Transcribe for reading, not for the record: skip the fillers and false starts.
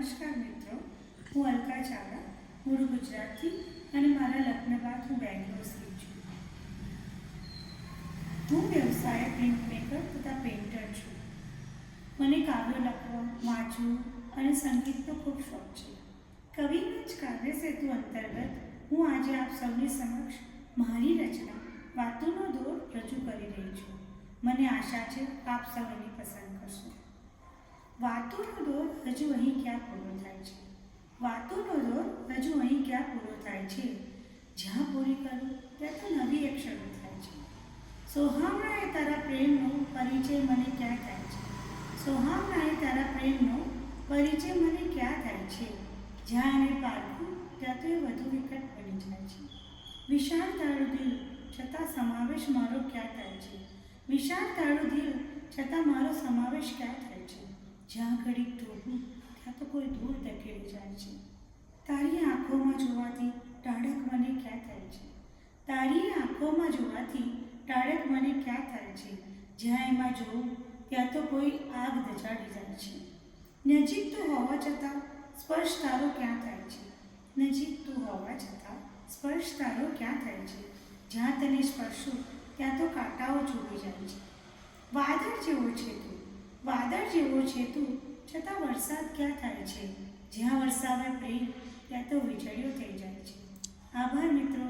નમસ્કાર મિત્રો, હું અલકા ચાવડા, મૂળ ગુજરાતથી અને મારા લગ્ન બાદ હું બેંગ્લોરથી છું. હું વ્યવસાય પ્રિન્ટ મેકર તથા પેઇન્ટર છું. મને કાવ્યો લખવા, વાંચવું અને સંગીતનો ખૂબ શોખ છે. કવિના જ કાવ્ય સેતુ અંતર્ગત હું આજે આપ સૌની સમક્ષ મારી રચના વાતોનો દોર રજૂ કરી રહી છું. મને આશા છે આપ સૌ એની પસંદ કરશો. વાતોનો દોર હજુ અહીં ક્યાં પૂરો થાય છે? વાતોનો દોર હજુ અહીં ક્યાં પૂરો થાય છે? જ્યાં પૂરી કરું ત્યાં તો નવી એક શરૂ થાય છે. સોહામણાએ તારા પ્રેમનો પરિચય મને ક્યાં થાય છે? સોહામણાએ તારા પ્રેમનો પરિચય મને ક્યાં થાય છે? જ્યાં એને પારખું ત્યાં તો એ વધુ વિકટ બની જાય છે. વિશાળ તારું દિલ છતાં સમાવેશ મારો ક્યાં થાય છે? વિશાળ તારું દિલ છતાં મારો સમાવેશ ક્યાં થાય છે? જ્યાં ઘડીક ધોવું ત્યાં તો કોઈ દૂર ધકેલી જાય છે. તારી આંખોમાં જોવાથી ટાઢક મને ક્યાં થાય છે? તારી આંખોમાં જોવાથી ટાઢક મને ક્યાં થાય છે? જ્યાં એમાં જોઉં ત્યાં તો કોઈ આગ દજાડી જાય છે. નજીક તો હોવા છતાં સ્પર્શ તારો ક્યાં થાય છે? નજીક તો હોવા છતાં સ્પર્શ તારો ક્યાં થાય છે? જ્યાં તને સ્પર્શું ત્યાં તો કાંટાઓ ચૂકી જાય છે. વાદળ જેવો છે તું, વાદળ જેવો છે તું, છતાં વરસાદ ક્યાં થાય છે? જ્યાં વરસાવે પ્રેમ ત્યાં તો વીજળીઓ થઈ જાય છે. આભાર મિત્રો.